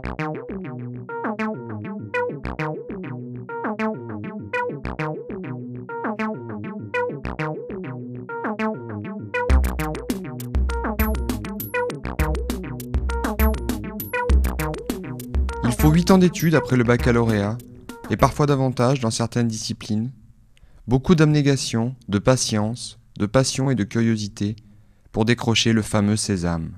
Il faut 8 ans d'études après le baccalauréat, et parfois davantage dans certaines disciplines, beaucoup d'abnégation, de patience, de passion et de curiosité pour décrocher le fameux sésame.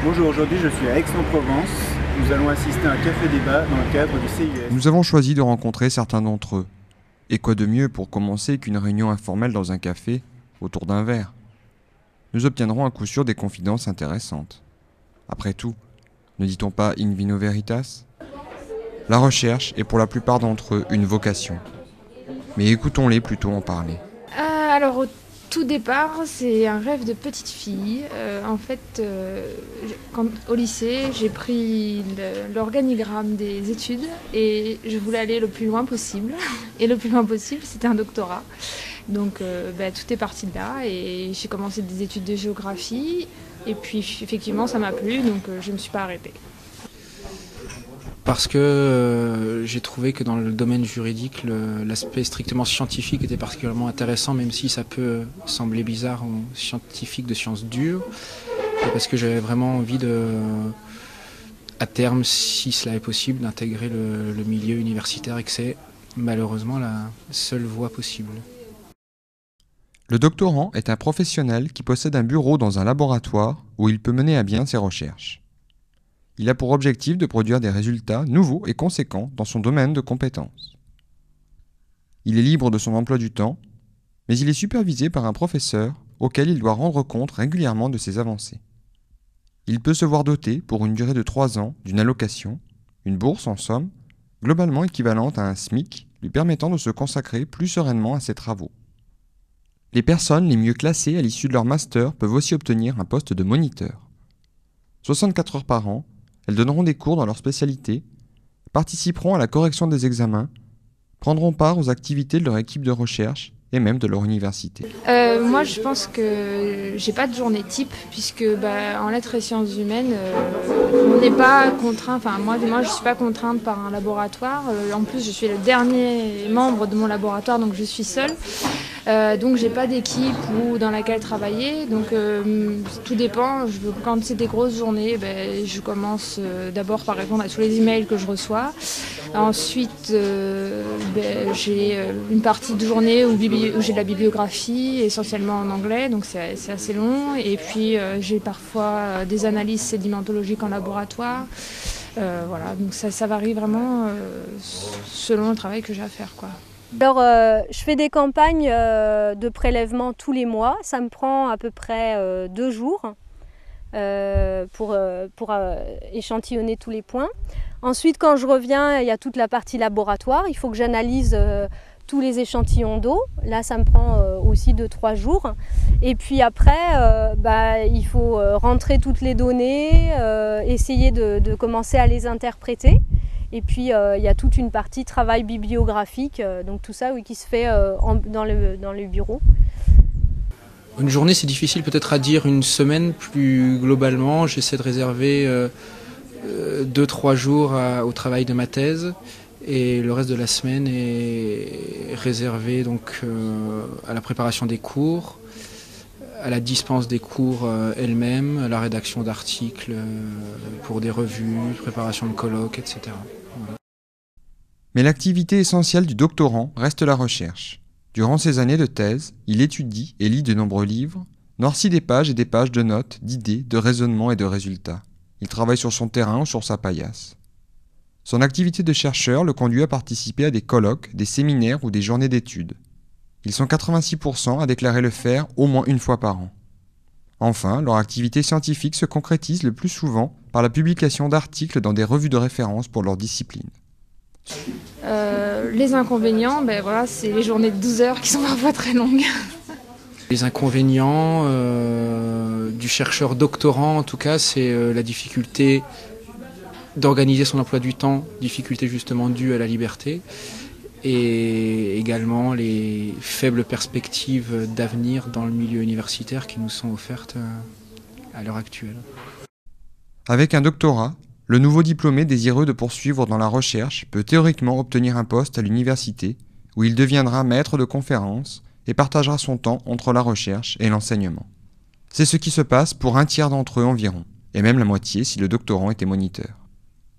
Bonjour, aujourd'hui je suis à Aix-en-Provence. Nous allons assister à un café-débat dans le cadre du CIS. Nous avons choisi de rencontrer certains d'entre eux. Et quoi de mieux pour commencer qu'une réunion informelle dans un café, autour d'un verre? Nous obtiendrons à coup sûr des confidences intéressantes. Après tout, ne dit-on pas in vino veritas? La recherche est pour la plupart d'entre eux une vocation. Mais écoutons-les plutôt en parler. Alors au tout départ, c'est un rêve de petite fille. Au lycée, j'ai pris l'organigramme des études et je voulais aller le plus loin possible. Et le plus loin possible, c'était un doctorat. Donc tout est parti de là et j'ai commencé des études de géographie. Et puis effectivement, ça m'a plu, donc je ne me suis pas arrêtée. Parce que j'ai trouvé que dans le domaine juridique, l'aspect strictement scientifique était particulièrement intéressant, même si ça peut sembler bizarre aux scientifiques de sciences dures. Et parce que j'avais vraiment envie à terme, si cela est possible, d'intégrer le milieu universitaire et que c'est malheureusement la seule voie possible. Le doctorant est un professionnel qui possède un bureau dans un laboratoire où il peut mener à bien ses recherches. Il a pour objectif de produire des résultats nouveaux et conséquents dans son domaine de compétences. Il est libre de son emploi du temps, mais il est supervisé par un professeur auquel il doit rendre compte régulièrement de ses avancées. Il peut se voir doté, pour une durée de 3 ans, d'une allocation, une bourse en somme, globalement équivalente à un SMIC, lui permettant de se consacrer plus sereinement à ses travaux. Les personnes les mieux classées à l'issue de leur master peuvent aussi obtenir un poste de moniteur. 64 heures par an, elles donneront des cours dans leur spécialité, participeront à la correction des examens, prendront part aux activités de leur équipe de recherche et même de leur université. Moi, je pense que j'ai pas de journée type, puisque en lettres et sciences humaines, on n'est pas contraint. Enfin, moi, je suis pas contrainte par un laboratoire. En plus, je suis le dernier membre de mon laboratoire, donc je suis seule. Donc j'ai pas d'équipe dans laquelle travailler, donc tout dépend. Quand c'est des grosses journées, je commence d'abord par répondre à tous les emails que je reçois. Ensuite j'ai une partie de journée où j'ai de la bibliographie, essentiellement en anglais, donc c'est assez long. Et puis j'ai parfois des analyses sédimentologiques en laboratoire. Voilà, donc ça varie vraiment selon le travail que j'ai à faire, quoi. Alors, je fais des campagnes de prélèvement tous les mois. Ça me prend à peu près 2 jours pour échantillonner tous les points. Ensuite, quand je reviens, il y a toute la partie laboratoire. Il faut que j'analyse tous les échantillons d'eau. Là, ça me prend aussi 2-3 jours. Et puis après, il faut rentrer toutes les données, essayer de commencer à les interpréter. Et puis il y a toute une partie travail bibliographique, donc tout ça qui se fait dans le bureau. Une journée, c'est difficile peut-être à dire. Une semaine, plus globalement, j'essaie de réserver 2-3 jours au travail de ma thèse. Et le reste de la semaine est réservé donc, à la préparation des cours, à la dispense des cours elle-même, à la rédaction d'articles pour des revues, préparation de colloques, etc. Voilà. Mais l'activité essentielle du doctorant reste la recherche. Durant ses années de thèse, il étudie et lit de nombreux livres, noircit des pages et des pages de notes, d'idées, de raisonnements et de résultats. Il travaille sur son terrain ou sur sa paillasse. Son activité de chercheur le conduit à participer à des colloques, des séminaires ou des journées d'études. Ils sont 86% à déclarer le faire au moins une fois par an. Enfin, leur activité scientifique se concrétise le plus souvent par la publication d'articles dans des revues de référence pour leur discipline. Les inconvénients, c'est les journées de 12 heures qui sont parfois très longues. Les inconvénients du chercheur doctorant, en tout cas, c'est la difficulté d'organiser son emploi du temps, difficulté justement due à la liberté, et également les faibles perspectives d'avenir dans le milieu universitaire qui nous sont offertes à l'heure actuelle. Avec un doctorat, le nouveau diplômé désireux de poursuivre dans la recherche peut théoriquement obtenir un poste à l'université où il deviendra maître de conférences et partagera son temps entre la recherche et l'enseignement. C'est ce qui se passe pour un tiers d'entre eux environ, et même la moitié si le doctorant était moniteur.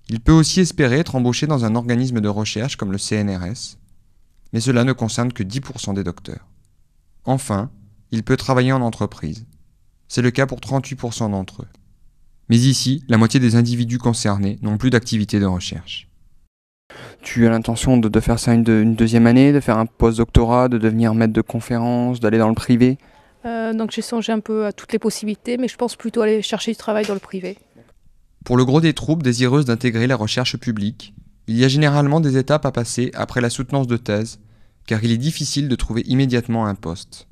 Il peut aussi espérer être embauché dans un organisme de recherche comme le CNRS, mais cela ne concerne que 10% des docteurs. Enfin, il peut travailler en entreprise. C'est le cas pour 38% d'entre eux. Mais ici, la moitié des individus concernés n'ont plus d'activité de recherche. Tu as l'intention de faire ça une deuxième année, de faire un post-doctorat, de devenir maître de conférence, d'aller dans le privé? Donc j'ai songé un peu à toutes les possibilités, mais je pense plutôt aller chercher du travail dans le privé. Pour le gros des troupes désireuses d'intégrer la recherche publique, il y a généralement des étapes à passer après la soutenance de thèse, car il est difficile de trouver immédiatement un poste.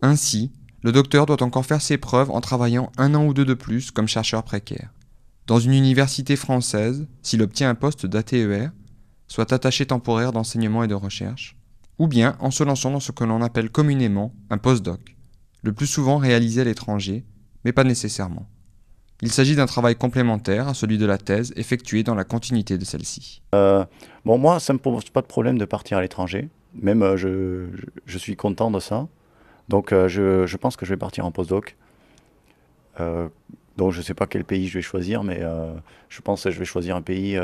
Ainsi, le docteur doit encore faire ses preuves en travaillant 1 an ou 2 de plus comme chercheur précaire. Dans une université française, s'il obtient un poste d'ATER, soit attaché temporaire d'enseignement et de recherche, ou bien en se lançant dans ce que l'on appelle communément un postdoc, le plus souvent réalisé à l'étranger, mais pas nécessairement. Il s'agit d'un travail complémentaire à celui de la thèse effectué dans la continuité de celle-ci. Moi, ça ne me pose pas de problème de partir à l'étranger. Même, je suis content de ça. Donc, je pense que je vais partir en postdoc. Donc, je ne sais pas quel pays je vais choisir, mais je pense que je vais choisir un pays,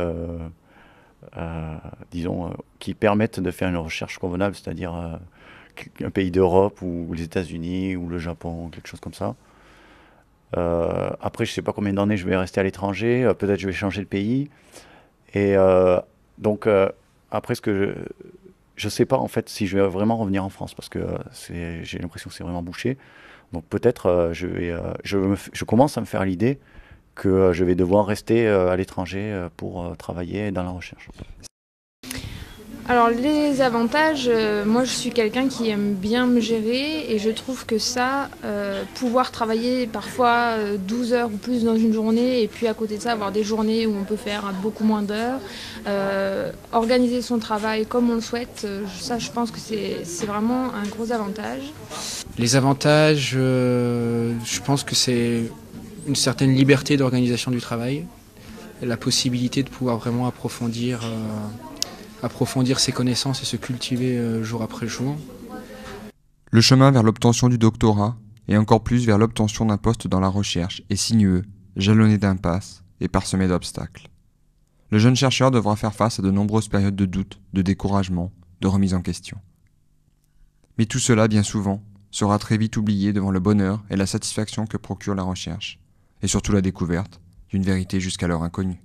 disons, qui permette de faire une recherche convenable, c'est-à-dire un pays d'Europe ou les États-Unis ou le Japon, quelque chose comme ça. Après, je ne sais pas combien d'années je vais rester à l'étranger. Peut-être je vais changer de pays. Et donc, après, je ne sais pas en fait si je vais vraiment revenir en France parce que j'ai l'impression que c'est vraiment bouché. Donc peut-être je commence à me faire l'idée que je vais devoir rester à l'étranger pour travailler dans la recherche. Alors les avantages, moi je suis quelqu'un qui aime bien me gérer et je trouve que ça, pouvoir travailler parfois 12 heures ou plus dans une journée et puis à côté de ça avoir des journées où on peut faire beaucoup moins d'heures, organiser son travail comme on le souhaite, ça je pense que c'est vraiment un gros avantage. Les avantages, je pense que c'est une certaine liberté d'organisation du travail, la possibilité de pouvoir vraiment approfondir ses connaissances et se cultiver jour après jour. Le chemin vers l'obtention du doctorat, et encore plus vers l'obtention d'un poste dans la recherche, est sinueux, jalonné d'impasses et parsemé d'obstacles. Le jeune chercheur devra faire face à de nombreuses périodes de doute, de découragement, de remise en question. Mais tout cela, bien souvent, sera très vite oublié devant le bonheur et la satisfaction que procure la recherche, et surtout la découverte d'une vérité jusqu'alors inconnue.